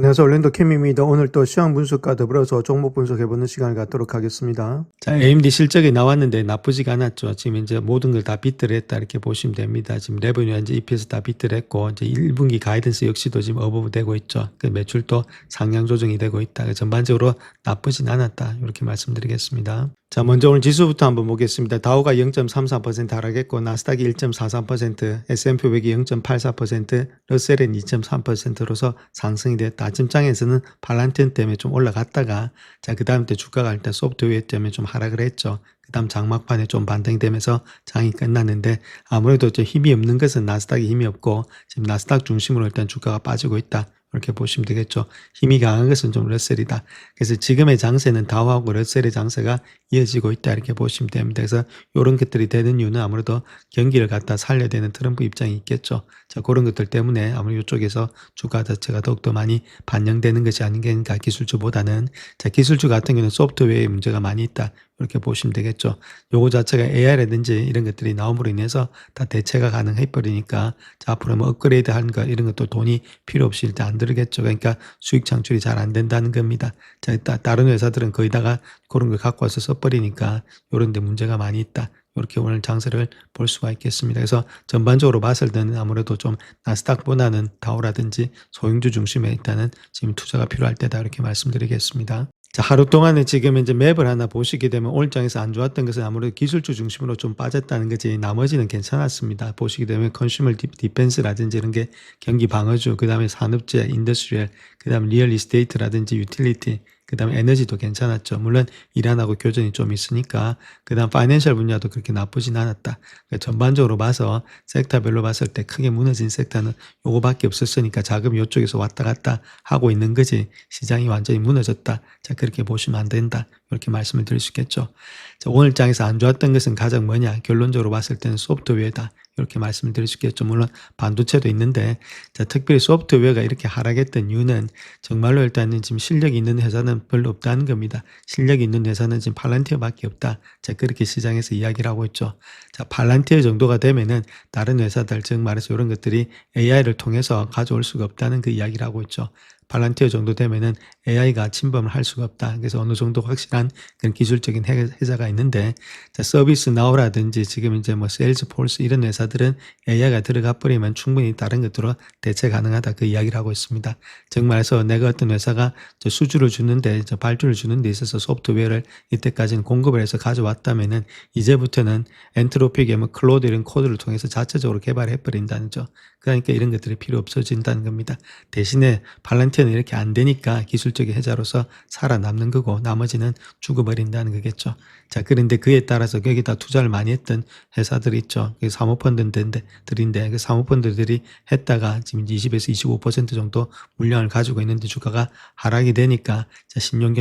안녕하세요. 올랜도 캠입니다. 오늘 또 시황 분석과 더불어서 종목 분석해보는 시간을 갖도록 하겠습니다. 자, AMD 실적이 나왔는데 나쁘지가 않았죠. 지금 이제 모든 걸 다 비트를 했다 이렇게 보시면 됩니다. 지금 레버뉴 이제 EPS 다 비트를 했고 이제 1분기 가이던스 역시도 지금 어버브 되고 있죠. 그 매출도 상향 조정이 되고 있다. 전반적으로 나쁘진 않았다. 이렇게 말씀드리겠습니다. 자, 먼저 오늘 지수부터 한번 보겠습니다. 다우가 0.33% 하락했고 나스닥이 1.43%, S&P 500이 0.84%, 러셀은 2.3%로서 상승이 됐다. 아침장에서는 팔란티언 때문에 좀 올라갔다가 자, 그 다음 때 주가가 일단 소프트웨어 때문에 좀 하락을 했죠. 그 다음 장막판에 좀 반등이 되면서 장이 끝났는데 아무래도 좀 힘이 없는 것은 나스닥이 힘이 없고 지금 나스닥 중심으로 일단 주가가 빠지고 있다. 이렇게 보시면 되겠죠. 힘이 강한 것은 좀 러셀이다. 그래서 지금의 장세는 다우하고 러셀의 장세가 이어지고 있다. 이렇게 보시면 됩니다. 그래서 이런 것들이 되는 이유는 아무래도 경기를 갖다 살려야 되는 트럼프 입장이 있겠죠. 자, 그런 것들 때문에 아무래도 이쪽에서 주가 자체가 더욱더 많이 반영되는 것이 아닌가 기술주보다는. 자, 기술주 같은 경우는 소프트웨어에 문제가 많이 있다. 이렇게 보시면 되겠죠. 요거 자체가 AI라든지 이런 것들이 나옴으로 인해서 다 대체가 가능해 버리니까 자, 앞으로 뭐 업그레이드 하는 거 이런 것도 돈이 필요 없이 일단 안 들겠죠. 그러니까 수익 창출이 잘 안 된다는 겁니다. 자, 다른 회사들은 거의다가 그런 걸 갖고 와서 써버리니까 이런 데 문제가 많이 있다. 이렇게 오늘 장세를 볼 수가 있겠습니다. 그래서 전반적으로 봤을 때는 아무래도 좀 나스닥보다는 다우라든지 소형주 중심에 일단은 지금 투자가 필요할 때다 이렇게 말씀드리겠습니다. 자, 하루 동안에 지금 이제 맵을 하나 보시게 되면 오늘 장에서 안 좋았던 것은 아무래도 기술주 중심으로 좀 빠졌다는 거지 나머지는 괜찮았습니다. 보시게 되면 컨슈머 디펜스라든지 이런 게 경기 방어주, 그 다음에 산업재, 인더스트리얼, 그 다음에 리얼 이스테이트라든지 유틸리티, 그 다음에 에너지도 괜찮았죠. 물론 이란하고 교전이 좀 있으니까 그 다음 파이낸셜 분야도 그렇게 나쁘진 않았다. 그러니까 전반적으로 봐서 섹터별로 봤을 때 크게 무너진 섹터는 요거밖에 없었으니까 자금이 요쪽에서 왔다 갔다 하고 있는 거지 시장이 완전히 무너졌다. 자, 그렇게 보시면 안 된다. 이렇게 말씀을 드릴 수 있겠죠. 자, 오늘 장에서 안 좋았던 것은 가장 뭐냐? 결론적으로 봤을 때는 소프트웨어다. 이렇게 말씀을 드릴 수 있겠죠. 물론 반도체도 있는데 자, 특별히 소프트웨어가 이렇게 하락했던 이유는 정말로 일단은 지금 실력이 있는 회사는 별로 없다는 겁니다. 실력이 있는 회사는 지금 팔란티어밖에 없다. 자, 그렇게 시장에서 이야기를 하고 있죠. 자, 팔란티어 정도가 되면은 다른 회사들 즉 말해서 이런 것들이 AI를 통해서 가져올 수가 없다는 그 이야기를 하고 있죠. 팔란티어 정도 되면은 AI가 침범을 할 수가 없다. 그래서 어느 정도 확실한 그런 기술적인 해자가 있는데, 자, 서비스 나우라든지 지금 이제 뭐 세일즈포스 이런 회사들은 AI가 들어가 버리면 충분히 다른 것들로 대체 가능하다. 그 이야기를 하고 있습니다. 즉 말해서 내가 어떤 회사가 저 수주를 주는데, 저 발주를 주는 데 있어서 소프트웨어를 이때까지는 공급을 해서 가져왔다면은 이제부터는 엔트로픽의 뭐 클로드 이런 코드를 통해서 자체적으로 개발해 버린다는 점. 그러니까 이런 것들이 필요 없어진다는 겁니다. 대신에 팔란티어는 이렇게 안 되니까 기술적인 해자로서 살아남는 거고 나머지는 죽어버린다는 거겠죠. 자, 그런데 그에 따라서 거기다 투자를 많이 했던 회사들이 있죠. 사모펀드들인데 그 사모펀드들이 했다가 지금 20에서 25% 정도 물량을 가지고 있는데 주가가 하락이 되니까 자, 신용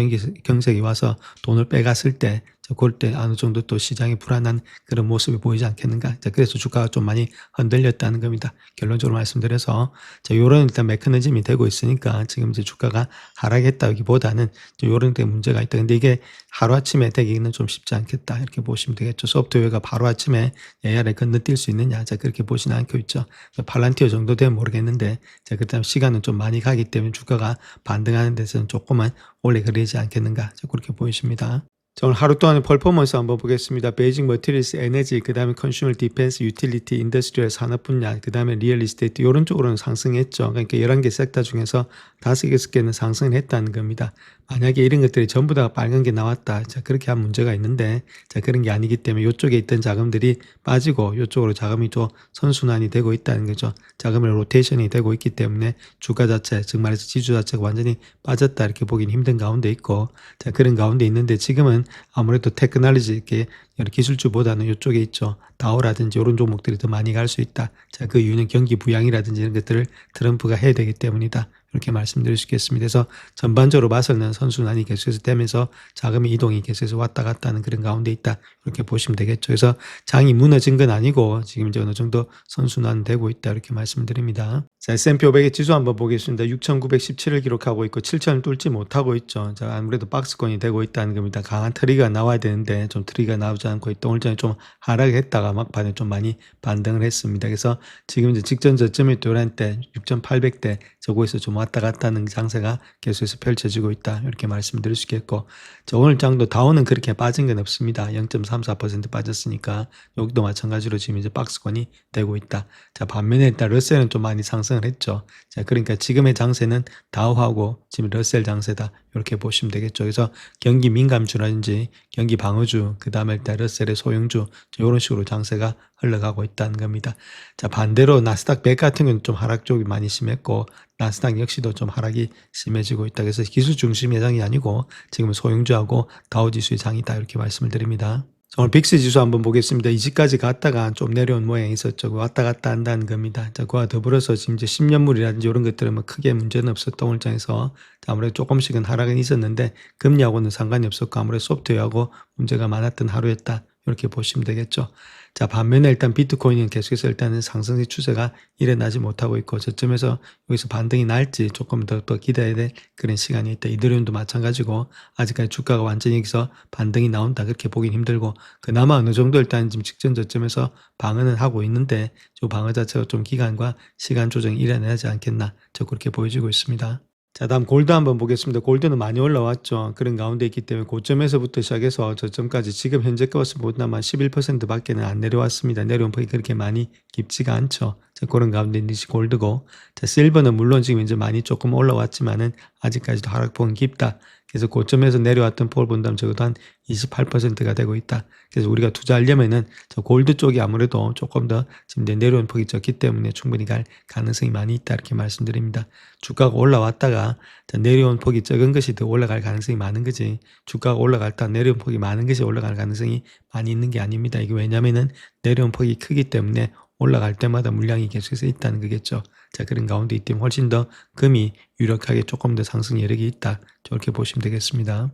경색이 와서 돈을 빼갔을 때 그럴 때 어느 정도 또 시장이 불안한 그런 모습이 보이지 않겠는가. 자, 그래서 주가가 좀 많이 흔들렸다는 겁니다. 결론적으로 말씀드려서 자, 요런 일단 메커니즘이 되고 있으니까 지금 이제 주가가 하락했다기보다는 요런 데 문제가 있다. 근데 이게 하루아침에 되기는 좀 쉽지 않겠다. 이렇게 보시면 되겠죠. 소프트웨어가 바로아침에 AI를 건너뛸 수 있느냐. 자, 그렇게 보시는 않고 있죠. 팔란티어 정도 되면 모르겠는데 자, 그다음 시간은 좀 많이 가기 때문에 주가가 반등하는 데서는 조금만 오래 걸리지 않겠는가. 자, 그렇게 보이십니다. 자, 오늘 하루 동안의 퍼포먼스 한번 보겠습니다. 베이징 머티리얼스, 에너지, 그 다음에 컨슈머 디펜스, 유틸리티, 인더스트리얼 산업 분야, 그 다음에 리얼 이스테이트 이런 쪽으로는 상승했죠. 그러니까 11개 섹터 중에서 5개, 6개는 상승을 했다는 겁니다. 만약에 이런 것들이 전부 다 빨간 게 나왔다. 자, 그렇게 한 문제가 있는데 자, 그런 게 아니기 때문에 이쪽에 있던 자금들이 빠지고 이쪽으로 자금이 또 선순환이 되고 있다는 거죠. 자금의 로테이션이 되고 있기 때문에 주가 자체, 즉 말해서 지주 자체가 완전히 빠졌다 이렇게 보기는 힘든 가운데 있고 자, 그런 가운데 있는데 지금은 아무래도 테크놀로지 이렇게 여러 기술주보다는 이쪽에 있죠. 다우라든지 이런 종목들이 더 많이 갈 수 있다. 자, 그 이유는 경기 부양이라든지 이런 것들을 트럼프가 해야 되기 때문이다. 이렇게 말씀드릴 수 있겠습니다. 그래서 전반적으로 봐서는 선순환이 계속해서 되면서 자금의 이동이 계속해서 왔다 갔다 하는 그런 가운데 있다. 이렇게 보시면 되겠죠. 그래서 장이 무너진 건 아니고 지금 이제 어느 정도 선순환 되고 있다. 이렇게 말씀드립니다. 자, S&P 500의 지수 한번 보겠습니다. 6,917을 기록하고 있고 7,000을 뚫지 못하고 있죠. 자, 아무래도 박스권이 되고 있다는 겁니다. 강한 트리거가 나와야 되는데 좀 트리거가 나오지 나오지 않고 있다. 오늘 전에 좀 하락했다가 막판에 좀 많이 반등을 했습니다. 그래서 지금 이제 직전 저점이 도란 때 6,800대 저거에서 좀 왔다 갔다 하는 장세가 계속해서 펼쳐지고 있다. 이렇게 말씀드릴 수 있겠고, 오늘 장도 다우는 그렇게 빠진 건 없습니다. 0.34% 빠졌으니까 여기도 마찬가지로 지금 이제 박스권이 되고 있다. 자, 반면에 일단 러셀은 좀 많이 상승을 했죠. 자, 그러니까 지금의 장세는 다우하고 지금 러셀 장세다. 이렇게 보시면 되겠죠. 그래서 경기 민감주라든지 경기 방어주, 그 다음에 일단 러셀의 소형주, 이런 식으로 장세가 흘러가고 있다는 겁니다. 자, 반대로 나스닥 100 같은 경우는 좀 하락 쪽이 많이 심했고, 나스닥 역시도 좀 하락이 심해지고 있다. 그래서 기술 중심의 장이 아니고 지금은 소형주하고 다우지수의 장이다. 이렇게 말씀을 드립니다. 오늘 빅스 지수 한번 보겠습니다. 이 집까지 갔다가 좀 내려온 모양이 있었죠. 왔다 갔다 한다는 겁니다. 자, 그와 더불어서 지금 이제 10년물이라든지 이런 것들은 뭐 크게 문제는 없었던 오늘 장에서 아무래도 조금씩은 하락은 있었는데 금리하고는 상관이 없었고 아무래도 소프트웨어하고 문제가 많았던 하루였다. 이렇게 보시면 되겠죠. 자, 반면에 일단 비트코인은 계속해서 일단은 상승의 추세가 일어나지 못하고 있고 저점에서 여기서 반등이 날지 조금 더 기다려야 될 그런 시간이 있다. 이더리움도 마찬가지고 아직까지 주가가 완전히 여기서 반등이 나온다 그렇게 보긴 힘들고, 그나마 어느 정도 일단 지금 직전 저점에서 방어는 하고 있는데 저 방어 자체가 좀 기간과 시간 조정이 일어나지 않겠나 저 그렇게 보여지고 있습니다. 자, 다음 골드 한번 보겠습니다. 골드는 많이 올라왔죠. 그런 가운데 있기 때문에 고점에서부터 시작해서 저점까지 지금 현재 것보다만 11% 밖에는 안 내려왔습니다. 내려온 폭이 그렇게 많이 깊지가 않죠. 자, 그런 가운데 있는 것이 골드고, 자, 실버는 물론 지금 이제 많이 조금 올라왔지만은 아직까지도 하락폭은 깊다. 그래서 고점에서 내려왔던 폭을 본다면 적어도 한 28%가 되고 있다. 그래서 우리가 투자하려면은 저 골드 쪽이 아무래도 조금 더 지금 내려온 폭이 적기 때문에 충분히 갈 가능성이 많이 있다. 이렇게 말씀드립니다. 주가가 올라왔다가 내려온 폭이 적은 것이 더 올라갈 가능성이 많은 거지. 주가가 올라갔다 내려온 폭이 많은 것이 올라갈 가능성이 많이 있는 게 아닙니다. 이게 왜냐면은 내려온 폭이 크기 때문에 올라갈 때마다 물량이 계속해서 있다는 거겠죠. 자, 그런 가운데 있기 때문에 훨씬 더 금이 유력하게 조금 더 상승 여력이 있다. 저렇게 보시면 되겠습니다.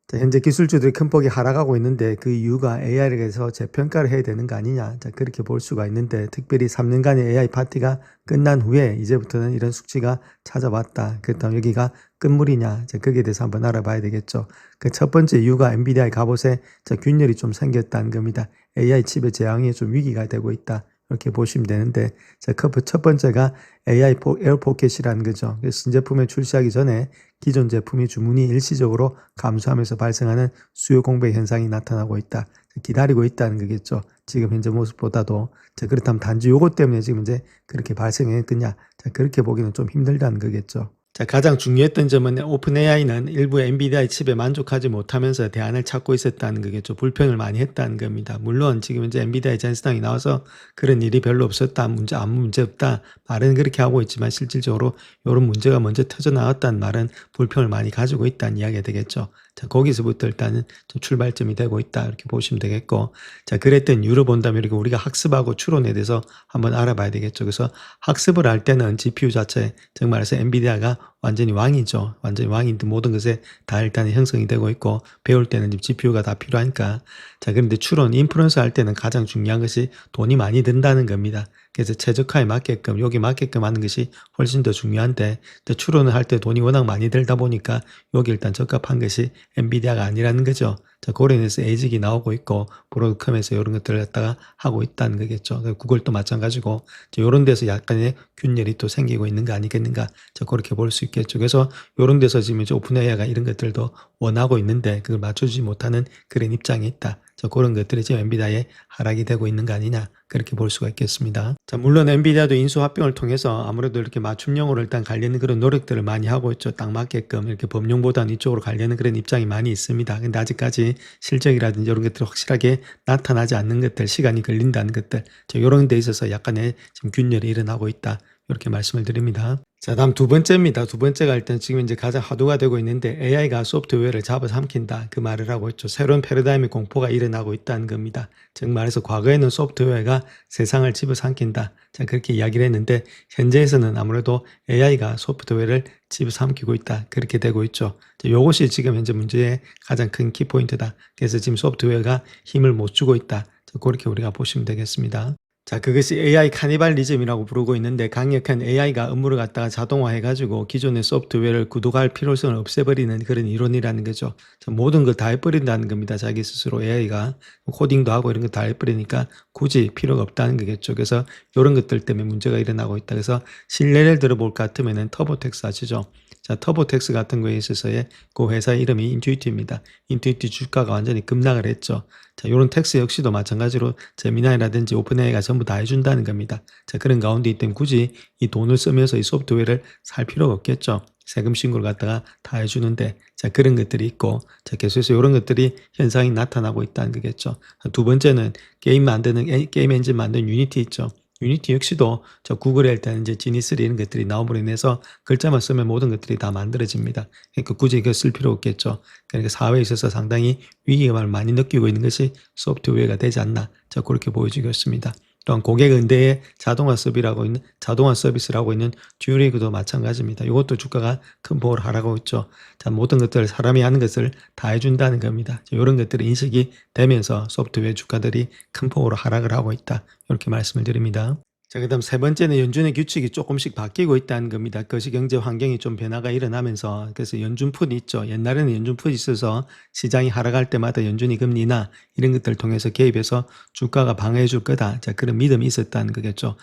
자, 현재 기술주들이 큰 폭이 하락하고 있는데 그 이유가 AI에 대해서 재평가를 해야 되는 거 아니냐. 자, 그렇게 볼 수가 있는데 특별히 3년간의 AI 파티가 끝난 후에 이제부터는 이런 숙지가 찾아왔다. 그렇다면 여기가 끝물이냐. 자, 거기에 대해서 한번 알아봐야 되겠죠. 그 첫 번째 이유가 엔비디아의 갑옷에 균열이 좀 생겼다는 겁니다. AI 칩의 제왕이 좀 위기가 되고 있다. 이렇게 보시면 되는데, 자, 첫 번째가 AI 에어포켓이라는 거죠. 신제품을 출시하기 전에 기존 제품이 주문이 일시적으로 감소하면서 발생하는 수요 공백 현상이 나타나고 있다. 기다리고 있다는 거겠죠. 지금 현재 모습보다도. 자, 그렇다면 단지 요것 때문에 지금 이제 그렇게 발생했겠냐. 자, 그렇게 보기는 좀 힘들다는 거겠죠. 자, 가장 중요했던 점은 오픈 AI는 일부 엔비디아의 칩에 만족하지 못하면서 대안을 찾고 있었다는 거겠죠. 불평을 많이 했다는 겁니다. 물론 지금 이제 엔비디아의 전시장이 나와서 그런 일이 별로 없었다, 아무 문제 없다 말은 그렇게 하고 있지만 실질적으로 이런 문제가 먼저 터져 나왔다는 말은 불평을 많이 가지고 있다는 이야기가 되겠죠. 자, 거기서부터 일단은 좀 출발점이 되고 있다 이렇게 보시면 되겠고, 자, 그랬던 이유로 본다면 이렇게 우리가 학습하고 추론에 대해서 한번 알아봐야 되겠죠. 그래서 학습을 할 때는 GPU 자체 정말해서 엔비디아가 완전히 왕이죠. 완전히 왕인데 모든 것에 다 일단 형성이 되고 있고 배울 때는 GPU가 다 필요하니까. 자, 그런데 추론, 인프런스 할 때는 가장 중요한 것이 돈이 많이 든다는 겁니다. 그래서 최적화에 맞게끔 여기 맞게끔 하는 것이 훨씬 더 중요한데, 또 추론을 할 때 돈이 워낙 많이 들다 보니까 여기 일단 적합한 것이 엔비디아가 아니라는 거죠. 자, 그로 인해서 에이직이 나오고 있고 브로드컴에서 이런 것들을 갖다가 하고 있다는 거겠죠. 구글도 마찬가지고 이런 데서 약간의 균열이 또 생기고 있는 거 아니겠는가. 자, 그렇게 볼 수 있겠죠. 그래서 이런 데서 지금 이제 오픈 AI가 이런 것들도 원하고 있는데 그걸 맞춰주지 못하는 그런 입장이 있다. 자, 그런 것들이 지금 엔비디아에 하락이 되고 있는 거 아니냐. 그렇게 볼 수가 있겠습니다. 자, 물론 엔비디아도 인수합병을 통해서 아무래도 이렇게 맞춤형으로 일단 가려는 그런 노력들을 많이 하고 있죠. 딱 맞게끔 이렇게 법령보다는 이쪽으로 가려는 그런 입장이 많이 있습니다. 근데 아직까지 실적이라든지 이런 것들이 확실하게 나타나지 않는 것들, 시간이 걸린다는 것들, 자, 이런 데 있어서 약간의 지금 균열이 일어나고 있다. 이렇게 말씀을 드립니다. 자, 다음 두 번째입니다. 두 번째가 일단 지금 이제 가장 화두가 되고 있는데 AI가 소프트웨어를 잡아삼킨다. 그 말을 하고 있죠. 새로운 패러다임의 공포가 일어나고 있다는 겁니다. 즉 말해서 과거에는 소프트웨어가 세상을 집어삼킨다. 자, 그렇게 이야기를 했는데 현재에서는 아무래도 AI가 소프트웨어를 집어삼키고 있다. 그렇게 되고 있죠. 자, 이것이 지금 현재 문제의 가장 큰 키포인트다. 그래서 지금 소프트웨어가 힘을 못 주고 있다. 자, 그렇게 우리가 보시면 되겠습니다. 자, 그것이 AI 카니발리즘이라고 부르고 있는데 강력한 AI가 업무를 갖다가 자동화해가지고 기존의 소프트웨어를 구독할 필요성을 없애버리는 그런 이론이라는 거죠. 자, 모든 걸 다 해버린다는 겁니다. 자기 스스로 AI가 코딩도 하고 이런 거 다 해버리니까 굳이 필요가 없다는 거겠죠. 그래서 이런 것들 때문에 문제가 일어나고 있다. 그래서 신뢰를 들어볼 것 같으면은 터보텍스 아시죠? 자, 터보텍스 같은 거에 있어서의 그 회사 이름이 인투이티입니다. 인투이티 주가가 완전히 급락을 했죠. 자, 요런 텍스 역시도 마찬가지로 제미나이라든지 오픈AI가 전부 다 해준다는 겁니다. 자, 그런 가운데 있다면 굳이 이 돈을 쓰면서 이 소프트웨어를 살 필요가 없겠죠. 세금 신고를 갖다가 다 해주는데, 자, 그런 것들이 있고, 자, 계속해서 이런 것들이 현상이 나타나고 있다는 거겠죠. 두 번째는 게임 엔진 만드는 유니티 있죠. 유니티 역시도 저 구글에 일단 이제 지니3 이런 것들이 나옴으로 인해서 글자만 쓰면 모든 것들이 다 만들어집니다. 그러니까 굳이 이거 쓸 필요 없겠죠. 그러니까 사회에 있어서 상당히 위기감을 많이 느끼고 있는 것이 소프트웨어가 되지 않나. 자, 그렇게 보여지겠습니다. 또한 고객 응대의 자동화 서비스라고 있는 듀리그도 마찬가지입니다. 이것도 주가가 큰 폭으로 하락하고 있죠. 자, 모든 것들을 사람이 하는 것을 다 해준다는 겁니다. 이런 것들이 인식이 되면서 소프트웨어 주가들이 큰 폭으로 하락을 하고 있다. 이렇게 말씀을 드립니다. 자, 그다음 세 번째는 연준의 규칙이 조금씩 바뀌고 있다는 겁니다. 거시경제 환경이 좀 변화가 일어나면서 그래서 연준풋 있죠. 옛날에는 연준풋이 있어서 시장이 하락할 때마다 연준이 금리나 이런 것들을 통해서 개입해서 주가가 방어해 줄 거다. 자, 그런 믿음이 있었다는 거겠죠.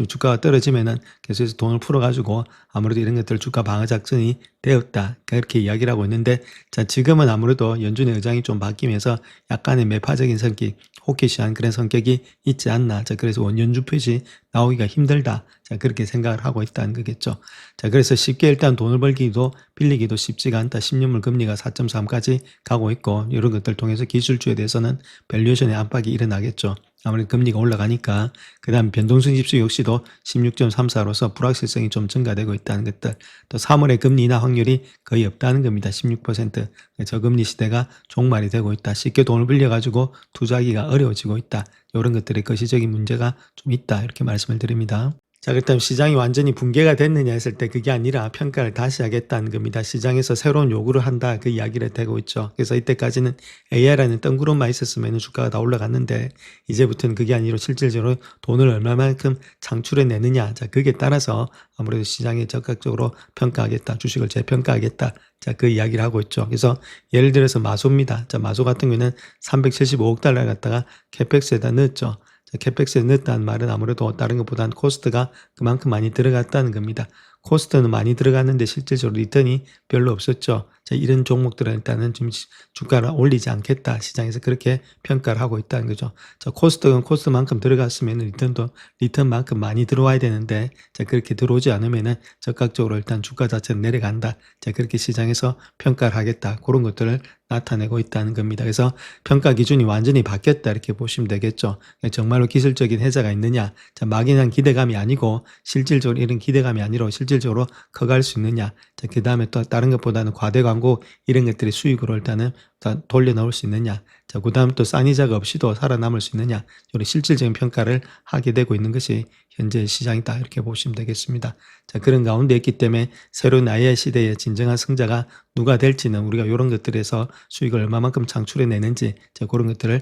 주가가 떨어지면은 계속해서 돈을 풀어가지고 아무래도 이런 것들 주가 방어 작전이 되었다. 그렇게 이야기를 하고 있는데, 자, 지금은 아무래도 연준의 의장이 좀 바뀌면서 약간의 매파적인 성격, 호키시한 그런 성격이 있지 않나. 자, 그래서 원연준 풋이 나오기가 힘들다. 자, 그렇게 생각을 하고 있다는 거겠죠. 자, 그래서 쉽게 일단 돈을 벌기도 빌리기도 쉽지가 않다. 10년물 금리가 4.3까지 가고 있고, 이런 것들 통해서 기술주에 대해서는 밸류에이션의 압박이 일어나겠죠. 아무래도 금리가 올라가니까. 그 다음 변동성 지수 역시도 16.34로서 불확실성이 좀 증가되고 있다는 것들. 또 3월의 금리 인하 확률이 거의 없다는 겁니다. 16%. 저금리 시대가 종말이 되고 있다. 쉽게 돈을 빌려가지고 투자하기가 어려워지고 있다. 이런 것들의 거시적인 문제가 좀 있다. 이렇게 말씀을 드립니다. 자, 그렇다면 시장이 완전히 붕괴가 됐느냐 했을 때 그게 아니라 평가를 다시 하겠다는 겁니다. 시장에서 새로운 요구를 한다. 그 이야기를 되고 있죠. 그래서 이때까지는 AI라는 뜬구름만 있었으면 주가가 다 올라갔는데 이제부터는 그게 아니라 실질적으로 돈을 얼마만큼 창출해내느냐. 자, 그게 따라서 아무래도 시장에 적극적으로 평가하겠다. 주식을 재평가하겠다. 자, 그 이야기를 하고 있죠. 그래서 예를 들어서 마소입니다. 자, 마소 같은 경우는 375억 달러 갖다가 캐펙스에다 넣었죠. 캐펙스에 넣었다는 말은 아무래도 다른 것보다는 코스트가 그만큼 많이 들어갔다는 겁니다. 코스트는 많이 들어갔는데 실질적으로 리턴이 별로 없었죠. 자, 이런 종목들은 일단은 좀 주가를 올리지 않겠다. 시장에서 그렇게 평가를 하고 있다는 거죠. 자, 코스트는 코스트만큼 들어갔으면 리턴만큼 많이 들어와야 되는데, 자, 그렇게 들어오지 않으면은 적극적으로 일단 주가 자체는 내려간다. 자, 그렇게 시장에서 평가를 하겠다. 그런 것들을 나타내고 있다는 겁니다. 그래서 평가 기준이 완전히 바뀌었다. 이렇게 보시면 되겠죠. 정말로 기술적인 해자가 있느냐. 자, 막연한 기대감이 아니고 실질적으로 이런 기대감이 아니라 실질적으로 커갈 수 있느냐. 자, 그 다음에 또 다른 것보다는 과대 광고 이런 것들이 수익으로 일단은 돌려 나올 수 있느냐. 자, 그 다음 또 싼 이자가 없이도 살아남을 수 있느냐. 이런 실질적인 평가를 하게 되고 있는 것이 현재 시장이다. 이렇게 보시면 되겠습니다. 자, 그런 가운데 있기 때문에 새로운 AI 시대의 진정한 승자가 누가 될지는 우리가 이런 것들에서 수익을 얼마만큼 창출해내는지, 자, 그런 것들을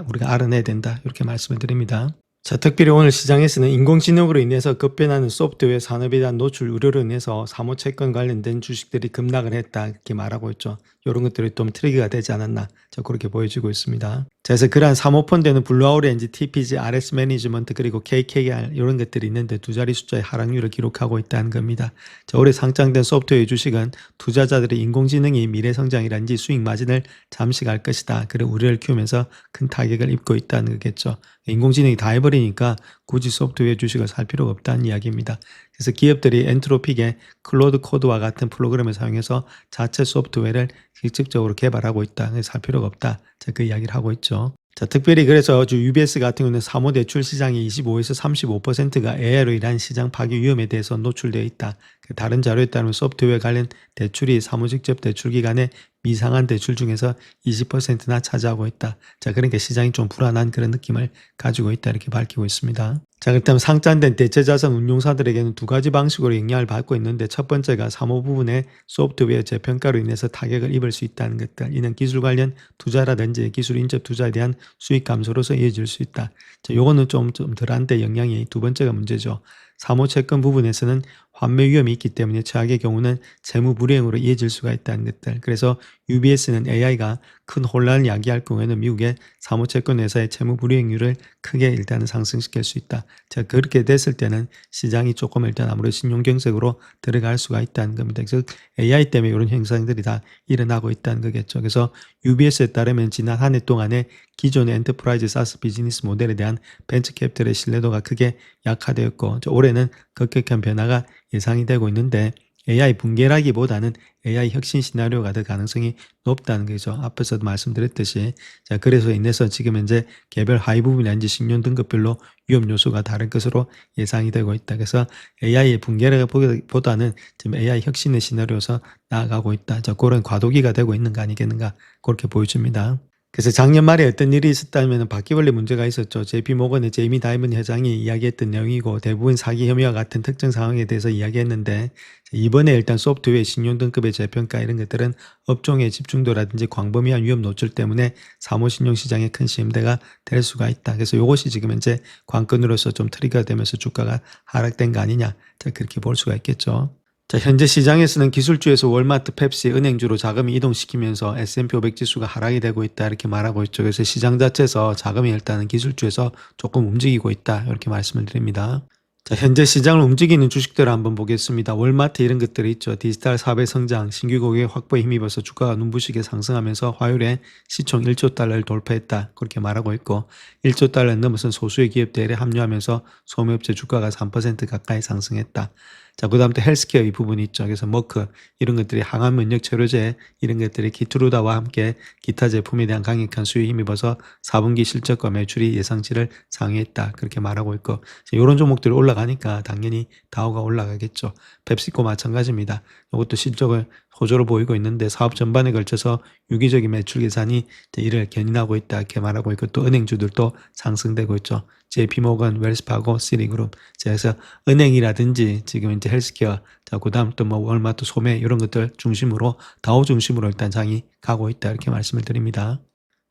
우리가 알아내야 된다. 이렇게 말씀을 드립니다. 자, 특별히 오늘 시장에서는 인공지능으로 인해서 급변하는 소프트웨어 산업에 대한 노출 우려로 인해서 사모채권 관련된 주식들이 급락을 했다. 이렇게 말하고 있죠. 이런 것들이 좀 트리거가 되지 않았나. 자, 그렇게 보여지고 있습니다. 자, 그래서 그러한 사모펀드에는 블루아우렌지, TPG, RS 매니지먼트 그리고 KKR 이런 것들이 있는데 두 자리 숫자의 하락률을 기록하고 있다는 겁니다. 자, 올해 상장된 소프트웨어 주식은 투자자들의 인공지능이 미래 성장이란지 수익 마진을 잠식할 것이다. 그런 우려를 키우면서 큰 타격을 입고 있다는 거겠죠. 인공지능이 다 해버리니까 굳이 소프트웨어 주식을 살 필요가 없다는 이야기입니다. 그래서 기업들이 엔트로픽의 클로드 코드와 같은 프로그램을 사용해서 자체 소프트웨어를 직접적으로 개발하고 있다. 그래서 살 필요가 없다. 자, 그 이야기를 하고 있죠. 자, 특별히 그래서 UBS 같은 경우는 사모대출 시장의 25에서 35%가 AI로 인한 시장 파괴 위험에 대해서 노출되어 있다. 다른 자료에 따르면 소프트웨어 관련 대출이 사무직접 대출 기간에 미상한 대출 중에서 20%나 차지하고 있다. 자, 그러니까 시장이 좀 불안한 그런 느낌을 가지고 있다 이렇게 밝히고 있습니다. 자, 그렇다면 상장된 대체자산 운용사들에게는 두 가지 방식으로 영향을 받고 있는데 첫 번째가 사모 부분의 소프트웨어 재평가로 인해서 타격을 입을 수 있다는 것들. 이는 기술 관련 투자라든지 기술 인접 투자에 대한 수익 감소로서 이어질 수 있다. 자, 요거는 좀 덜한데 영향이 두 번째가 문제죠. 사모 채권 부분에서는 환매 위험이 있기 때문에 최악의 경우는 재무 불이행으로 이어질 수가 있다는 것들. 그래서 UBS는 AI가 큰 혼란을 야기할 경우에는 미국의 사모채권 회사의 재무 불이행률을 크게 일단은 상승시킬 수 있다. 자, 그렇게 됐을 때는 시장이 조금 일단 아무래도 신용경색으로 들어갈 수가 있다는 겁니다. 그래서 AI 때문에 이런 현상들이 다 일어나고 있다는 거겠죠. 그래서 UBS에 따르면 지난 한 해 동안에 기존의 엔터프라이즈 사스 비즈니스 모델에 대한 벤처 캐피털의 신뢰도가 크게 약화되었고 올해는 급격한 변화가 예상이 되고 있는데 AI 붕괴라기보다는 AI 혁신 시나리오가 될 가능성이 높다는 거죠. 앞에서도 말씀드렸듯이. 자, 그래서 인해서 지금 현재 개별 하위 부분이라든지 신용 등급별로 위험 요소가 다른 것으로 예상이 되고 있다. 그래서 AI의 붕괴라기보다는 지금 AI 혁신의 시나리오에서 나아가고 있다. 자, 그런 과도기가 되고 있는 거 아니겠는가. 그렇게 보여줍니다. 그래서 작년 말에 어떤 일이 있었다면 바퀴벌레 문제가 있었죠. JP모건의 제이미 다이먼 회장이 이야기했던 내용이고 대부분 사기 혐의와 같은 특정 상황에 대해서 이야기했는데 이번에 일단 소프트웨어 신용 등급의 재평가 이런 것들은 업종의 집중도라든지 광범위한 위험 노출 때문에 사모신용 시장에 큰 시험대가 될 수가 있다. 그래서 이것이 지금 현재 관건으로서 좀 트리거가 되면서 주가가 하락된 거 아니냐. 자, 그렇게 볼 수가 있겠죠. 자, 현재 시장에서는 기술주에서 월마트, 펩시, 은행주로 자금이 이동시키면서 S&P 500 지수가 하락이 되고 있다 이렇게 말하고 있죠. 그래서 시장 자체에서 자금이 일단은 기술주에서 조금 움직이고 있다 이렇게 말씀을 드립니다. 자, 현재 시장을 움직이는 주식들을 한번 보겠습니다. 월마트 이런 것들이 있죠. 디지털 사업의 성장, 신규 고객 확보에 힘입어서 주가가 눈부시게 상승하면서 화요일에 시총 1조 달러를 돌파했다. 그렇게 말하고 있고 1조 달러를 넘어선 소수의 기업들에 합류하면서 소매업체 주가가 3% 가까이 상승했다. 자, 그 다음 또 헬스케어 이 부분이 있죠. 그래서 머크 이런 것들이 항암 면역 치료제 이런 것들이 키투루다와 함께 기타 제품에 대한 강력한 수요에 힘입어서 4분기 실적과 매출이 예상치를 상회했다. 그렇게 말하고 있고 이런 종목들이 올라가니까 당연히 다우가 올라가겠죠. 펩시코 마찬가지입니다. 이것도 실적을 호조로 보이고 있는데 사업 전반에 걸쳐서 유기적인 매출 계산이 이를 견인하고 있다 이렇게 말하고 있고 또 은행주들도 상승되고 있죠. JP모건, 웰스파고, 시리그룹. 그래서 은행이라든지 지금 이제 헬스케어, 자, 그다음 또 뭐 월마트, 소매 이런 것들 중심으로 다우 중심으로 일단 장이 가고 있다 이렇게 말씀을 드립니다.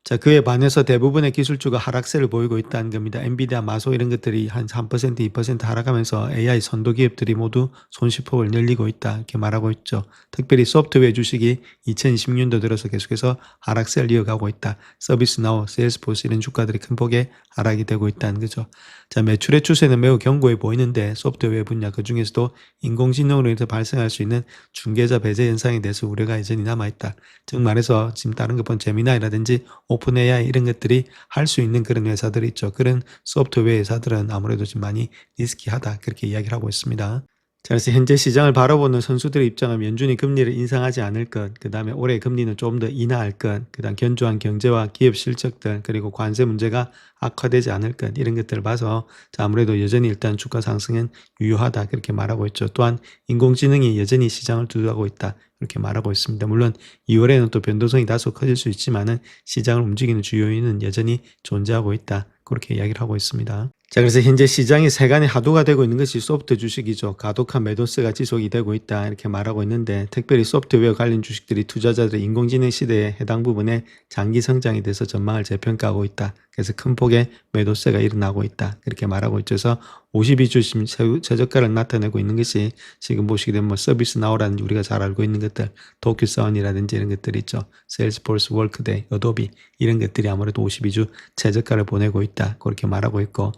자, 그에 반해서 대부분의 기술주가 하락세를 보이고 있다는 겁니다. 엔비디아, 마소 이런 것들이 한 3%, 2% 하락하면서 AI 선도 기업들이 모두 손실폭을 늘리고 있다 이렇게 말하고 있죠. 특별히 소프트웨어 주식이 2020년도 들어서 계속해서 하락세를 이어가고 있다. 서비스나우, 세일스포스 이런 주가들이 큰 폭의 하락이 되고 있다는 거죠. 자, 매출의 추세는 매우 견고해 보이는데 소프트웨어 분야 그중에서도 인공지능으로 인해서 발생할 수 있는 중개자 배제 현상에 대해서 우려가 여전히 남아있다. 즉 말해서 지금 다른 것본 제미나이라든지 오픈 AI 이런 것들이 할 수 있는 그런 회사들이 있죠. 그런 소프트웨어 회사들은 아무래도 좀 많이 리스키하다 그렇게 이야기를 하고 있습니다. 자, 그래서 현재 시장을 바라보는 선수들의 입장은 연준이 금리를 인상하지 않을 것, 그 다음에 올해 금리는 좀 더 인하할 것, 그 다음 견조한 경제와 기업 실적들, 그리고 관세 문제가 악화되지 않을 것, 이런 것들을 봐서 자, 아무래도 여전히 일단 주가 상승은 유효하다 그렇게 말하고 있죠. 또한 인공지능이 여전히 시장을 주도하고 있다 이렇게 말하고 있습니다. 물론 2월에는 또 변동성이 다소 커질 수 있지만은 시장을 움직이는 주요 요인은 여전히 존재하고 있다. 그렇게 이야기를 하고 있습니다. 자, 그래서 현재 시장이 세간의 하도가 되고 있는 것이 소프트 주식이죠. 가독한 매도세가 지속이 되고 있다 이렇게 말하고 있는데 특별히 소프트웨어 관련 주식들이 투자자들의 인공지능 시대에 해당 부분에 장기 성장에 대해서 전망을 재평가하고 있다. 그래서 큰 폭의 매도세가 일어나고 있다. 그렇게 말하고 있죠. 그래서 52주 최저가를 나타내고 있는 것이 지금 보시게 되면 뭐 서비스 나우라든지 우리가 잘 알고 있는 것들, 도큐사원이라든지 이런 것들이 있죠. 세일스포스, 워크데이, 어도비 이런 것들이 아무래도 52주 최저가를 보내고 있다. 그렇게 말하고 있고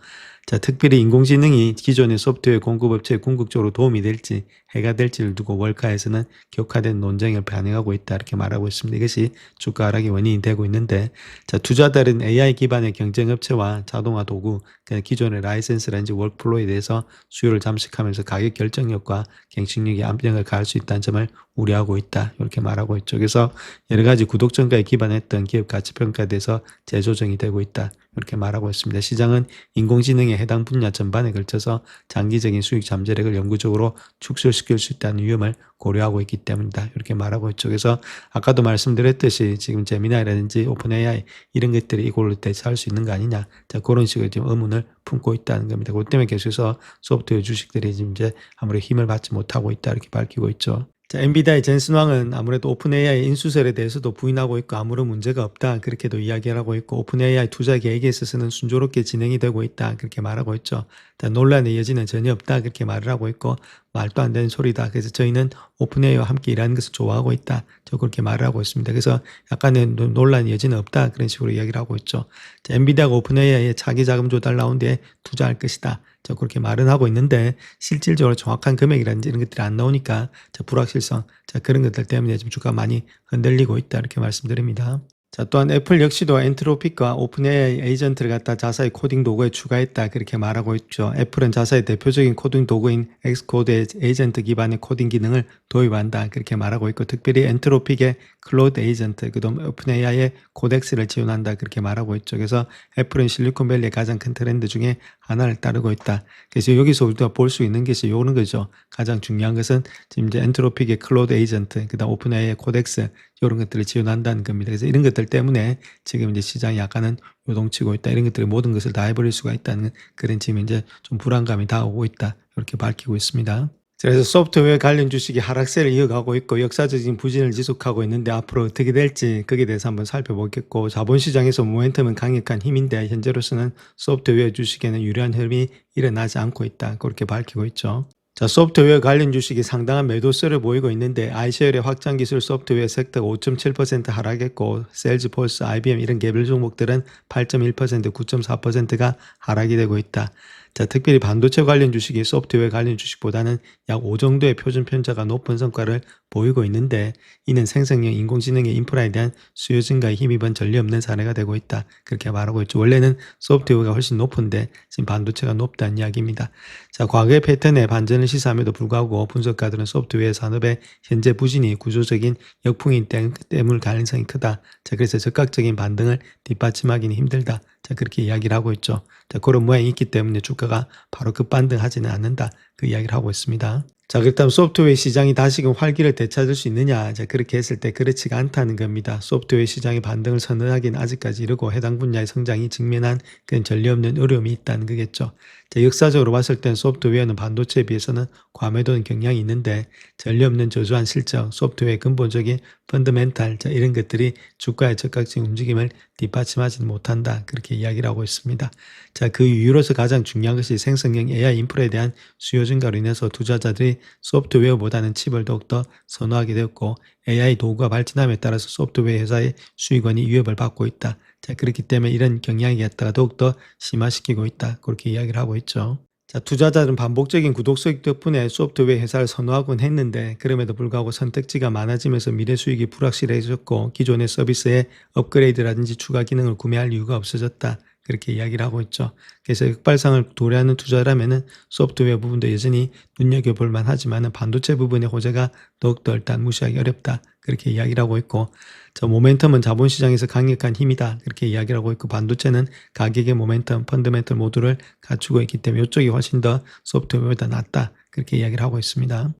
자, 특별히 인공지능이 기존의 소프트웨어 공급업체에 궁극적으로 도움이 될지 해가 될지를 두고 월가에서는 격화된 논쟁을 반영하고 있다 이렇게 말하고 있습니다. 이것이 주가 하락의 원인이 되고 있는데 자, 투자들은 AI 기반의 경쟁업체와 자동화 도구, 기존의 라이센스라든지 월크플로우에 대해서 수요를 잠식하면서 가격 결정력과 경쟁력에 압력을 가할 수 있다는 점을 우려하고 있다 이렇게 말하고 있죠. 그래서 여러 가지 구독 전가에 기반했던 기업 가치평가에 대해서 재조정이 되고 있다 이렇게 말하고 있습니다. 시장은 인공지능의 해당 분야 전반에 걸쳐서 장기적인 수익 잠재력을 영구적으로 축소시킬 수 있다는 위험을 고려하고 있기 때문이다. 이렇게 말하고 있죠. 그래서 아까도 말씀드렸듯이 지금 제미나이라든지 오픈 AI 이런 것들이 이걸로 대체할 수 있는 거 아니냐. 자, 그런 식으로 지금 의문을 품고 있다는 겁니다. 그 때문에 계속해서 소프트웨어 주식들이 지금 이제 아무래도 힘을 받지 못하고 있다. 이렇게 밝히고 있죠. 자, 엔비디아의 젠슨 왕은 아무래도 오픈 AI 인수설에 대해서도 부인하고 있고 아무런 문제가 없다. 그렇게도 이야기를 하고 있고 오픈 AI 투자 계획에 있어서는 순조롭게 진행이 되고 있다. 그렇게 말하고 있죠. 자, 논란의 여지는 전혀 없다. 그렇게 말을 하고 있고 말도 안 되는 소리다. 그래서 저희는 오픈 AI와 함께 일하는 것을 좋아하고 있다. 저 그렇게 말을 하고 있습니다. 그래서 약간의 논란의 여지는 없다. 그런 식으로 이야기를 하고 있죠. 자, 엔비디아가 오픈 AI의 차기 자금 조달 라운드에 투자할 것이다. 저 그렇게 말은 하고 있는데 실질적으로 정확한 금액이라든지 이런 것들이 안 나오니까 자, 불확실성, 자, 그런 것들 때문에 지금 주가가 많이 흔들리고 있다. 이렇게 말씀드립니다. 자, 또한 애플 역시도 엔트로픽과 오픈 AI 에이전트를 갖다 자사의 코딩 도구에 추가했다. 그렇게 말하고 있죠. 애플은 자사의 대표적인 코딩 도구인 엑스코드의 에이전트 기반의 코딩 기능을 도입한다. 그렇게 말하고 있고 특별히 엔트로픽의 클로드 에이전트, 그다음 오픈 AI의 코덱스를 지원한다. 그렇게 말하고 있죠. 그래서 애플은 실리콘밸리의 가장 큰 트렌드 중에 하나를 따르고 있다. 그래서 여기서 우리가 볼 수 있는 것이 요런 거죠. 가장 중요한 것은 지금 이제 엔트로픽의 클로드 에이전트, 그다음 오픈 AI의 코덱스 이런 것들을 지원한다는 겁니다. 그래서 이런 것들 때문에 지금 이제 시장이 약간은 요동치고 있다. 이런 것들이 모든 것을 다 해버릴 수가 있다는 그런 지금 이제 좀 불안감이 다가오고 있다. 이렇게 밝히고 있습니다. 그래서 소프트웨어 관련 주식이 하락세를 이어가고 있고 역사적인 부진을 지속하고 있는데 앞으로 어떻게 될지 거기에 대해서 한번 살펴보겠고 자본시장에서 모멘텀은 강력한 힘인데 현재로서는 소프트웨어 주식에는 유리한 흐름이 일어나지 않고 있다. 그렇게 밝히고 있죠. 자, 소프트웨어 관련 주식이 상당한 매도세를 보이고 있는데 아이셰얼의 확장기술 소프트웨어 섹터가 5.7% 하락했고 셀즈포스, IBM 이런 개별 종목들은 8.1%, 9.4%가 하락이 되고 있다. 자, 특별히 반도체 관련 주식이 소프트웨어 관련 주식보다는 약 5 정도의 표준 편차가 높은 성과를 보이고 있는데 이는 생성형 인공지능의 인프라에 대한 수요 증가에 힘입은 전례 없는 사례가 되고 있다. 그렇게 말하고 있죠. 원래는 소프트웨어가 훨씬 높은데 지금 반도체가 높다는 이야기입니다. 자, 과거의 패턴에 반전을 시사함에도 불구하고 분석가들은 소프트웨어 산업의 현재 부진이 구조적인 역풍이 때문일 가능성이 크다. 자, 그래서 적극적인 반등을 뒷받침하기는 힘들다. 자, 그렇게 이야기를 하고 있죠. 자, 그런 모양이 있기 때문에 주가가 바로 급반등하지는 않는다. 그 이야기를 하고 있습니다. 자, 그렇다면 소프트웨어 시장이 다시금 활기를 되찾을 수 있느냐? 자, 그렇게 했을 때 그렇지가 않다는 겁니다. 소프트웨어 시장의 반등을 선언하기는 아직까지 이르고 해당 분야의 성장이 직면한 그런 전례 없는 어려움이 있다는 거겠죠. 자, 역사적으로 봤을 땐 소프트웨어는 반도체에 비해서는 과매도는 경향이 있는데 전례 없는 저조한 실적, 소프트웨어의 근본적인 펀더멘탈, 자, 이런 것들이 주가의 적극적인 움직임을 뒷받침하지는 못한다. 그렇게 이야기를 하고 있습니다. 자, 그 이유로서 가장 중요한 것이 생성형 AI 인프라에 대한 수요 증가로 인해서 투자자들이 소프트웨어보다는 칩을 더욱더 선호하게 되었고 AI 도구가 발전함에 따라서 소프트웨어 회사의 수익원이 위협을 받고 있다. 자, 그렇기 때문에 이런 경향이 갖다가 더욱더 심화시키고 있다. 그렇게 이야기를 하고 있죠. 자, 투자자들은 반복적인 구독 수익 덕분에 소프트웨어 회사를 선호하곤 했는데 그럼에도 불구하고 선택지가 많아지면서 미래 수익이 불확실해졌고 기존의 서비스의 업그레이드라든지 추가 기능을 구매할 이유가 없어졌다. 그렇게 이야기를 하고 있죠. 그래서 역발상을 도래하는 투자라면은 소프트웨어 부분도 여전히 눈여겨볼 만하지만은 반도체 부분의 호재가 더욱더 일단 무시하기 어렵다. 그렇게 이야기를 하고 있고, 저 모멘텀은 자본시장에서 강력한 힘이다. 그렇게 이야기를 하고 있고, 반도체는 가격의 모멘텀, 펀더멘털 모두를 갖추고 있기 때문에 이쪽이 훨씬 더 소프트웨어보다 낫다. 그렇게 이야기를 하고 있습니다.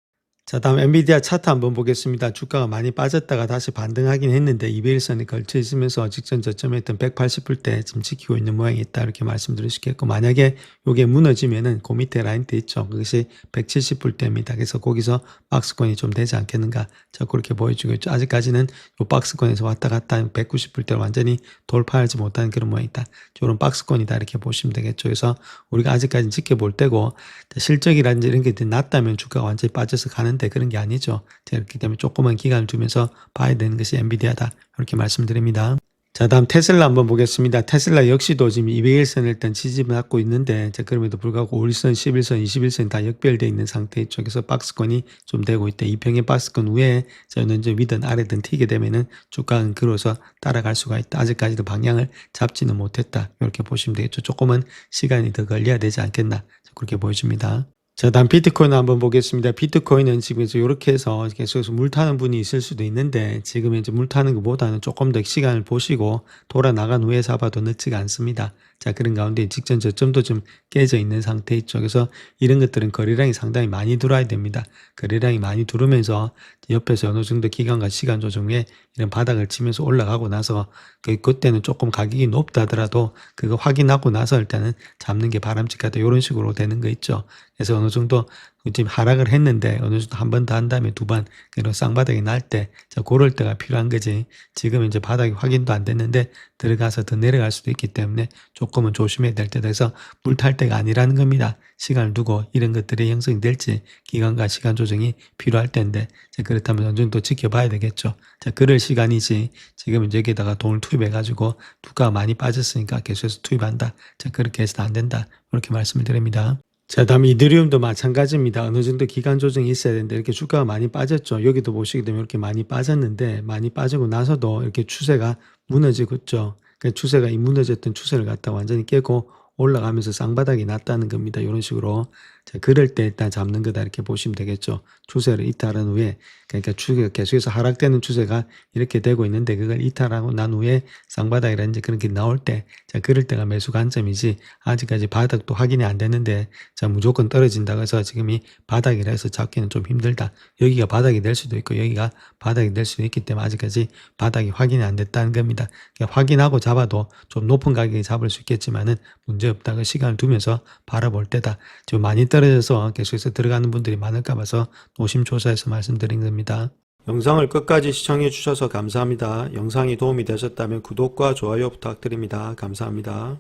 자, 다음 엔비디아 차트 한번 보겠습니다. 주가가 많이 빠졌다가 다시 반등하긴 했는데 200일선에 걸쳐 있으면서 직전 저점했던 180불대 지금 지키고 있는 모양이 있다. 이렇게 말씀드릴 수 있겠고 만약에 이게 무너지면은 그 밑에 라인대 있죠. 그것이 170불대입니다. 그래서 거기서 박스권이 좀 되지 않겠는가. 자, 그렇게 보여주고 있죠. 아직까지는 이 박스권에서 왔다 갔다 190불대를 완전히 돌파하지 못하는 그런 모양이다. 이런 박스권이다. 이렇게 보시면 되겠죠. 그래서 우리가 아직까지는 지켜볼 때고 실적이라든지 이런 게 낮다면 주가가 완전히 빠져서 가는 그런 게 아니죠. 그렇기 때문에 조그만 기간을 두면서 봐야 되는 것이 엔비디아다. 이렇게 말씀드립니다. 자, 다음 테슬라 한번 보겠습니다. 테슬라 역시도 지금 200일선을 일단 지지를 받고 있는데 그럼에도 불구하고 5일선, 11선, 21선 다 역별되어 있는 상태 쪽에서 박스권이 좀 되고 있다. 이평의 박스권 위에 저는 이제 위든 아래든 튀게 되면은 주가는 그로서 따라갈 수가 있다. 아직까지도 방향을 잡지는 못했다. 이렇게 보시면 되겠죠. 조금은 시간이 더 걸려야 되지 않겠나. 그렇게 보여집니다. 자, 다음 비트코인 한번 보겠습니다. 비트코인은 지금 이제 이렇게 해서 계속해서 물 타는 분이 있을 수도 있는데 지금 이제 물 타는 것보다는 조금 더 시간을 보시고 돌아 나간 후에 잡아도 늦지가 않습니다. 자, 그런 가운데 직전 저점도 좀 깨져 있는 상태 있죠. 그래서 이런 것들은 거래량이 상당히 많이 들어와야 됩니다. 거래량이 많이 들어오면서 옆에서 어느 정도 기간과 시간 조정 후에 이런 바닥을 치면서 올라가고 나서 그때는 조금 가격이 높다 하더라도 그거 확인하고 나서 일단은 잡는 게 바람직하다. 이런 식으로 되는 거 있죠. 그래서 어느 정도 지금 하락을 했는데 어느 정도 한 번 더 한 다음에 두 번 그런 쌍바닥이 날 때, 자, 그럴 때가 필요한 거지. 지금 이제 바닥이 확인도 안 됐는데 들어가서 더 내려갈 수도 있기 때문에 조금은 조심해야 될 때다. 그래서 물 탈 때가 아니라는 겁니다. 시간을 두고 이런 것들이 형성이 될지 기간과 시간 조정이 필요할 텐데, 자, 그렇다면 어느 정도 지켜봐야 되겠죠. 자, 그럴 시간이지. 지금 이제 여기다가 돈을 투입해가지고 주가가 많이 빠졌으니까 계속해서 투입한다. 자, 그렇게 해서는 안 된다. 이렇게 말씀을 드립니다. 자, 다음 이더리움도 마찬가지입니다. 어느 정도 기간 조정이 있어야 되는데 이렇게 주가가 많이 빠졌죠. 여기도 보시게 되면 이렇게 많이 빠졌는데 많이 빠지고 나서도 이렇게 추세가 무너지고 있죠. 그 추세가 이 무너졌던 추세를 갖다 완전히 깨고 올라가면서 쌍바닥이 났다는 겁니다. 이런 식으로. 자, 그럴 때 일단 잡는 거다 이렇게 보시면 되겠죠. 추세를 이탈한 후에, 그러니까 추세가 계속해서 하락되는 추세가 이렇게 되고 있는데 그걸 이탈하고 난 후에 쌍바닥이라든지 그런 게 나올 때, 자, 그럴 때가 매수 관점이지 아직까지 바닥도 확인이 안 됐는데 자, 무조건 떨어진다고 해서 지금 이 바닥이라 해서 잡기는 좀 힘들다. 여기가 바닥이 될 수도 있고 여기가 바닥이 될 수도 있기 때문에 아직까지 바닥이 확인이 안 됐다는 겁니다. 그러니까 확인하고 잡아도 좀 높은 가격에 잡을 수 있겠지만은 문제 없다고 시간을 두면서 바라볼 때다. 지금 많이 떨어져서 계속해서 들어가는 분들이 많을까 봐서 노심초사해서 말씀드린 겁니다. 영상을 끝까지 시청해 주셔서 감사합니다. 영상이 도움이 되셨다면 구독과 좋아요 부탁드립니다. 감사합니다.